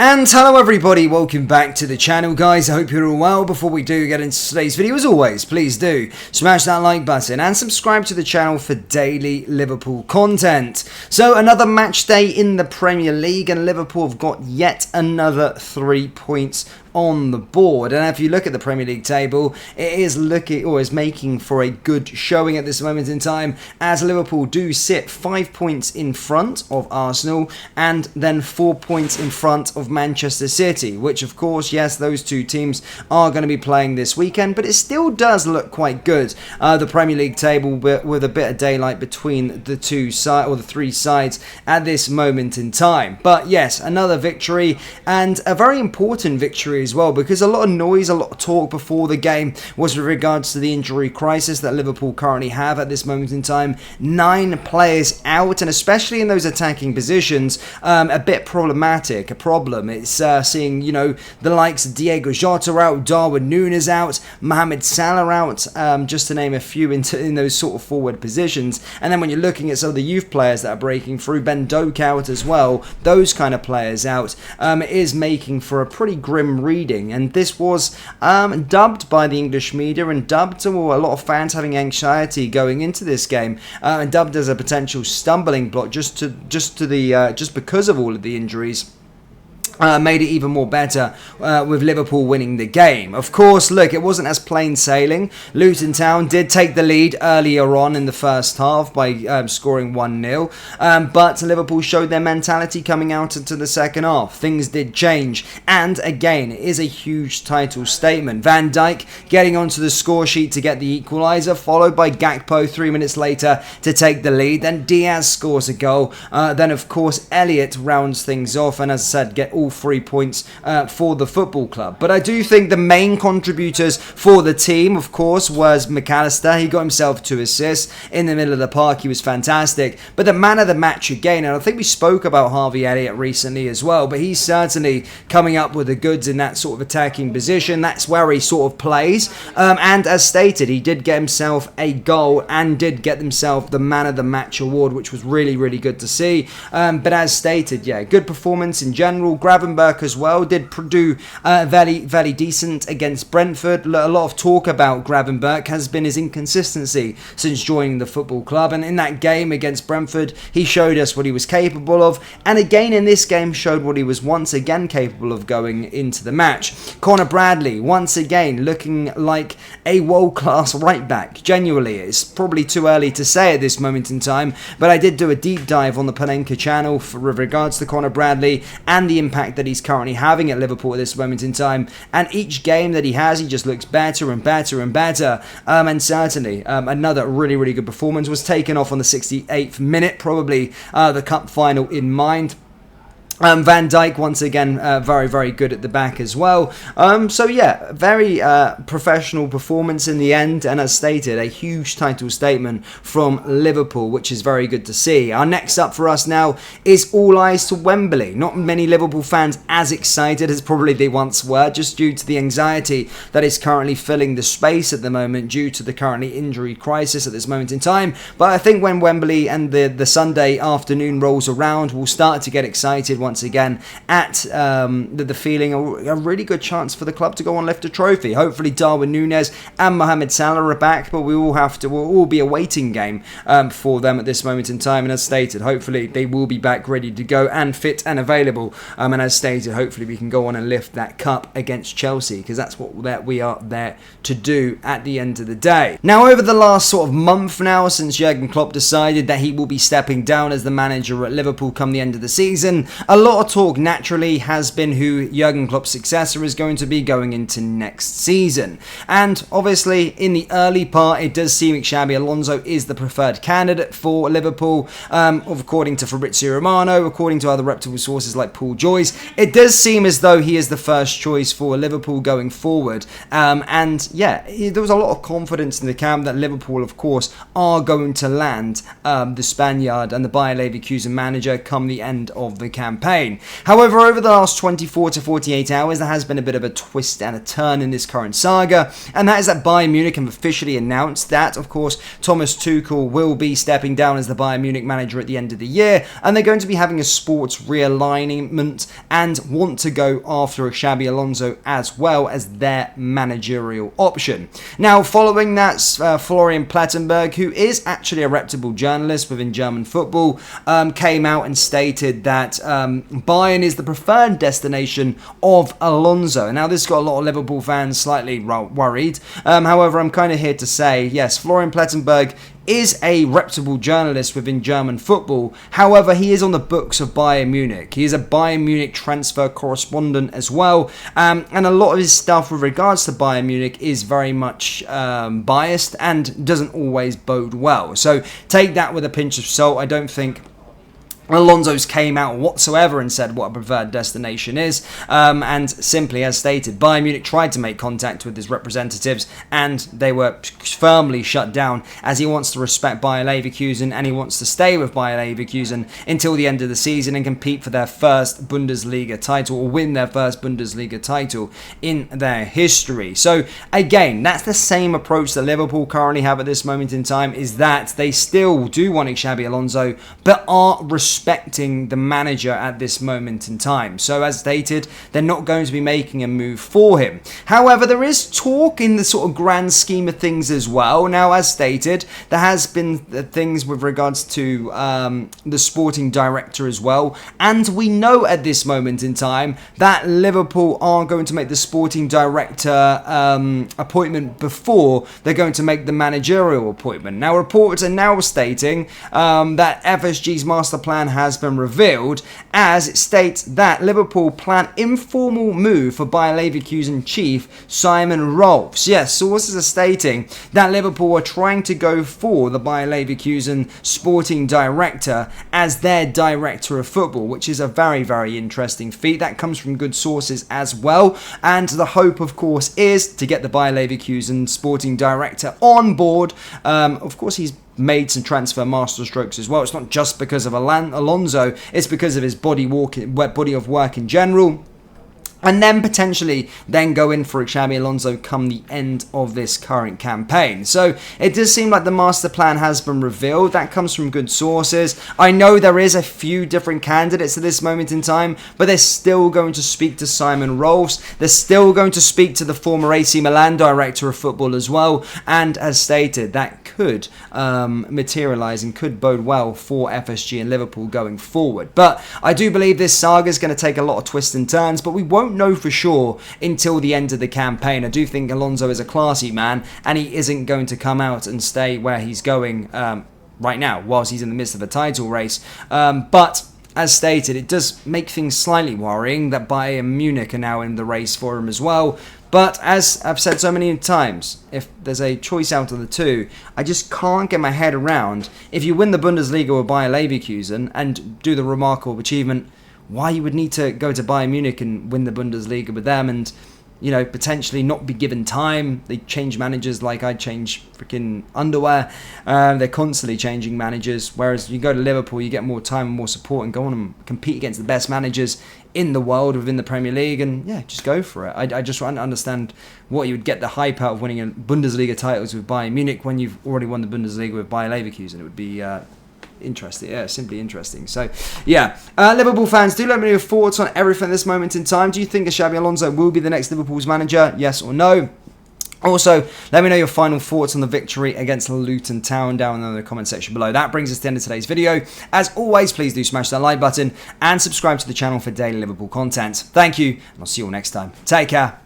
And hello everybody, welcome back to the channel guys. I hope you're all well. Before we do get into today's video, as always, please do smash that like button and subscribe to the channel for daily Liverpool content. So another match day in the Premier League and Liverpool have got yet another 3 points on the board. And if you look at the Premier League table, it is making for a good showing at this moment in time, as Liverpool do sit 5 points in front of Arsenal and then 4 points in front of Manchester City, which of course, yes, those two teams are going to be playing this weekend, but it still does look quite good. The Premier League table with a bit of daylight between the the three sides at this moment in time. But yes, another victory, and a very important victory as well, because a lot of noise, a lot of talk before the game was with regards to the injury crisis that Liverpool currently have at this moment in time. 9 players out, and especially in those attacking positions, a bit problematic. A problem. It's seeing, the likes of Diego Jota out, Darwin Núñez out, Mohamed Salah out, just to name a few in those sort of forward positions. And then when you're looking at some of the youth players that are breaking through, Ben Doak out as well, those kind of players out, it is making for a pretty grim reading. And this was dubbed by the English media and dubbed to a lot of fans having anxiety going into this game, and dubbed as a potential stumbling block just because of all of the injuries. Made it even more better with Liverpool winning the game. Of course, look, it wasn't as plain sailing. Luton Town did take the lead earlier on in the first half by scoring 1-0, but Liverpool showed their mentality coming out into the second half. Things did change, and again, it is a huge title statement. Van Dijk getting onto the score sheet to get the equaliser, followed by Gakpo 3 minutes later to take the lead. Then Diaz scores a goal. Then, of course, Elliott rounds things off, and as I said, get all 3 points for the football club. But I do think the main contributors for the team, of course, was McAllister. He got himself 2 assists in the middle of the park. He was fantastic. But the man of the match again, and I think we spoke about Harvey Elliott recently as well, but he's certainly coming up with the goods in that sort of attacking position. That's where he sort of plays. And as stated, he did get himself a goal and did get himself the man of the match award, which was really, really good to see. But as stated, yeah, good performance in general. Gravenberch as well did do very, very decent against Brentford. A lot of talk about Gravenberch has been his inconsistency since joining the football club, and in that game against Brentford, he showed us what he was capable of, and again in this game showed what he was once again capable of going into the match. Connor Bradley, once again, looking like a world-class right-back. Genuinely, it's probably too early to say at this moment in time, but I did do a deep dive on the Panenka channel with regards to Connor Bradley and the impact that he's currently having at Liverpool at this moment in time, and each game that he has, he just looks better and better and better, and certainly another really, really good performance. Was taken off on the 68th minute, probably the cup final in mind. Van Dijk once again very, very good at the back as well. So yeah, very professional performance in the end, and as stated, a huge title statement from Liverpool, which is very good to see. Our next up for us now is all eyes to Wembley. Not many Liverpool fans as excited as probably they once were, just due to the anxiety that is currently filling the space at the moment due to the currently injury crisis at this moment in time. But I think when Wembley and the Sunday afternoon rolls around, we'll start to get excited once again at the feeling a really good chance for the club to go and lift a trophy. Hopefully Darwin Núñez and Mohamed Salah are back, but we'll all be a waiting game for them at this moment in time. And as stated, hopefully they will be back ready to go and fit and available. And as stated, hopefully we can go on and lift that cup against Chelsea, because that's what we are there to do at the end of the day. Now, over the last sort of month now, since Jurgen Klopp decided that he will be stepping down as the manager at Liverpool come the end of the season, a lot of talk naturally has been who Jurgen Klopp's successor is going to be going into next season. And obviously, in the early part, it does seem Xabi Alonso is the preferred candidate for Liverpool. According to Fabrizio Romano, according to other reputable sources like Paul Joyce, it does seem as though he is the first choice for Liverpool going forward. And yeah, there was a lot of confidence in the camp that Liverpool, of course, are going to land the Spaniard and the Bayer Leverkusen manager come the end of the campaign. campaign. However, over the last 24 to 48 hours, there has been a bit of a twist and a turn in this current saga, and that is that Bayern Munich have officially announced that, of course, Thomas Tuchel will be stepping down as the Bayern Munich manager at the end of the year, and they're going to be having a sports realignment and want to go after Xabi Alonso as well as their managerial option. Now, following that, Florian Plettenberg, who is actually a reputable journalist within German football, came out and stated that Bayern is the preferred destination of Alonso. Now, this got a lot of Liverpool fans slightly worried. However, I'm kind of here to say, yes, Florian Plettenberg is a reputable journalist within German football. However, he is on the books of Bayern Munich. He is a Bayern Munich transfer correspondent as well. And a lot of his stuff with regards to Bayern Munich is very much biased and doesn't always bode well. So take that with a pinch of salt. I don't think Alonso's came out whatsoever and said what a preferred destination is, and simply as stated, Bayern Munich tried to make contact with his representatives and they were firmly shut down, as he wants to respect Bayer Leverkusen and he wants to stay with Bayer Leverkusen until the end of the season and compete for their first Bundesliga title, or win their first Bundesliga title in their history. So again, that's the same approach that Liverpool currently have at this moment in time, is that they still do want Xabi Alonso but are respecting the manager at this moment in time. So as stated, they're not going to be making a move for him. However, there is talk in the sort of grand scheme of things as well. Now, as stated, there has been things with regards to the sporting director as well. And we know at this moment in time that Liverpool are going to make the sporting director appointment before they're going to make the managerial appointment. Now, reports are now stating that FSG's Masterplan has been revealed, as it states that Liverpool plan informal move for Bayer Leverkusen chief Simon Rolfs. Yes, sources are stating that Liverpool are trying to go for the Bayer Leverkusen sporting director as their director of football, which is a very, very interesting feat. That comes from good sources as well, and the hope, of course, is to get the Bayer Leverkusen sporting director on board. Of course, he's made some transfer master strokes as well. It's not just because of Alonso, it's because of his body of work in general. And then potentially then go in for Xabi Alonso come the end of this current campaign. So it does seem like the master plan has been revealed. That comes from good sources. I know there is a few different candidates at this moment in time, but they're still going to speak to Simon Rolfs. They're still going to speak to the former AC Milan director of football as well. And as stated, that could materialise and could bode well for FSG and Liverpool going forward. But I do believe this saga is going to take a lot of twists and turns, but we won't know for sure until the end of the campaign. I do think Alonso is a classy man, and he isn't going to come out and stay where he's going right now whilst he's in the midst of a title race. But as stated, it does make things slightly worrying that Bayern Munich are now in the race for him as well. But as I've said so many times, if there's a choice out of the two, I just can't get my head around, if you win the Bundesliga with Bayer Leverkusen and do the remarkable achievement, why you would need to go to Bayern Munich and win the Bundesliga with them and, you know, potentially not be given time. They change managers like I change freaking underwear. They're constantly changing managers, whereas you go to Liverpool, you get more time and more support and go on and compete against the best managers in the world within the Premier League, and yeah, just go for it. I just want to understand what you would get the hype out of winning a Bundesliga titles with Bayern Munich when you've already won the Bundesliga with Bayer Leverkusen. It would be interesting, yeah, simply interesting. So, yeah, Liverpool fans, do let me know your thoughts on everything at this moment in time. Do you think Xabi Alonso will be the next Liverpool's manager? Yes or no? Also, let me know your final thoughts on the victory against Luton Town down in the comment section below. That brings us to the end of today's video. As always, please do smash that like button and subscribe to the channel for daily Liverpool content. Thank you, and I'll see you all next time. Take care.